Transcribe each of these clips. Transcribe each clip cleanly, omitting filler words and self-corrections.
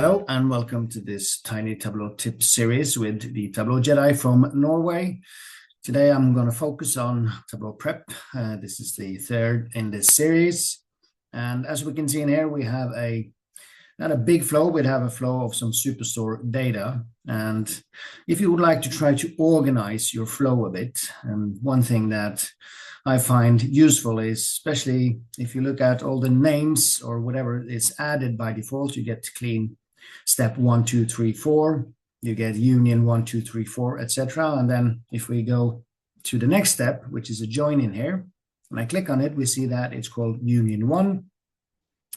Hello and welcome to this Tiny Tableau tip series with the Tableau Jedi from Norway. Today I'm going to focus on Tableau Prep. This is the third in this series. And as we can see in here, we have not a big flow, we have a flow of some Superstore data. And if you would like to try to organize your flow a bit, and one thing that I find useful is, especially if you look at all the names or whatever is added by default, you get clean step 1, 2, 3, 4, you get union 1, 2, 3, 4, etc. And then if we go to the next step, which is a join in here, when I click on it, we see that it's called union 1.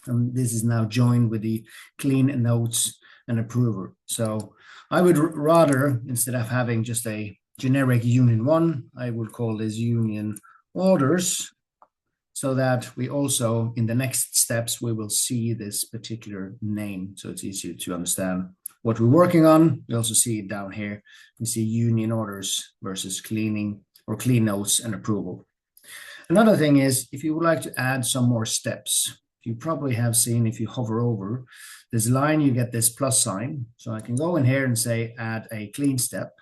And this is now joined with the clean notes and approver. So I would rather, instead of having just a generic union 1, I would call this union orders, so that we also, in the next steps, we will see this particular name. So it's easier to understand what we're working on. We also see it down here. We see union orders versus cleaning or clean notes and approval. Another thing is, if you would like to add some more steps, you probably have seen, if you hover over this line, you get this plus sign. So I can go in here and say, add a clean step,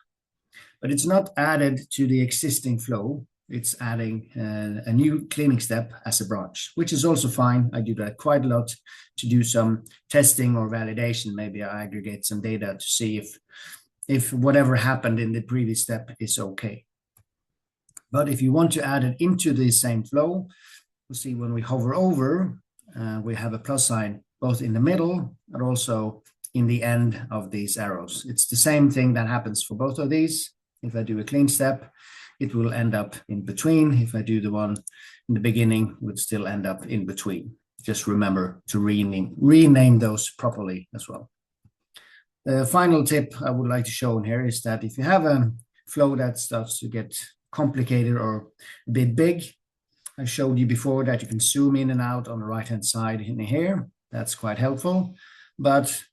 but it's not added to the existing flow. It's adding a new cleaning step as a branch, which is also fine. I do that quite a lot to do some testing or validation. Maybe I aggregate some data to see if whatever happened in the previous step is okay. But if you want to add it into the same flow, we'll see when we hover over, we have a plus sign both in the middle and also in the end of these arrows. It's the same thing that happens for both of these. If I do a clean step, it will end up in between. If I do the one in the beginning, it would still end up in between. Just remember to rename those properly as well. The final tip I would like to show in here is that if you have a flow that starts to get complicated or a bit big, I showed you before that you can zoom in and out on the right-hand side in here. That's quite helpful. But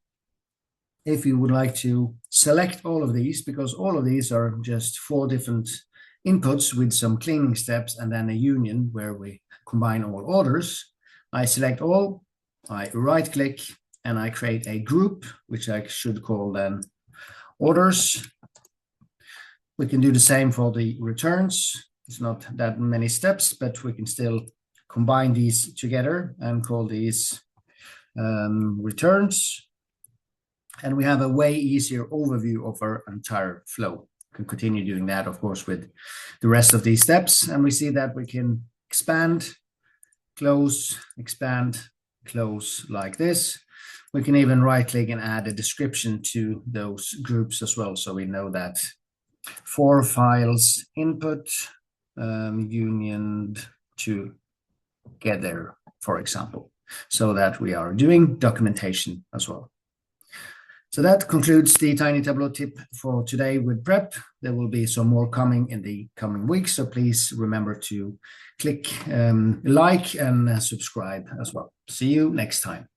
if you would like to select all of these, because all of these are just 4 different inputs with some cleaning steps and then a union where we combine all orders, I select all, I right click, and I create a group, which I should call then orders. We can do the same for the returns. It's not that many steps, but we can still combine these together and call these returns. And we have a way easier overview of our entire flow. Can continue doing that, of course, with the rest of these steps. And we see that we can expand, close, like this. We can even right click and add a description to those groups as well. So we know that 4 files input unioned together, for example, so that we are doing documentation as well. So that concludes the Tiny Tableau tip for today with Prep. There will be some more coming in the coming weeks, so please remember to click like and subscribe as well. See you next time.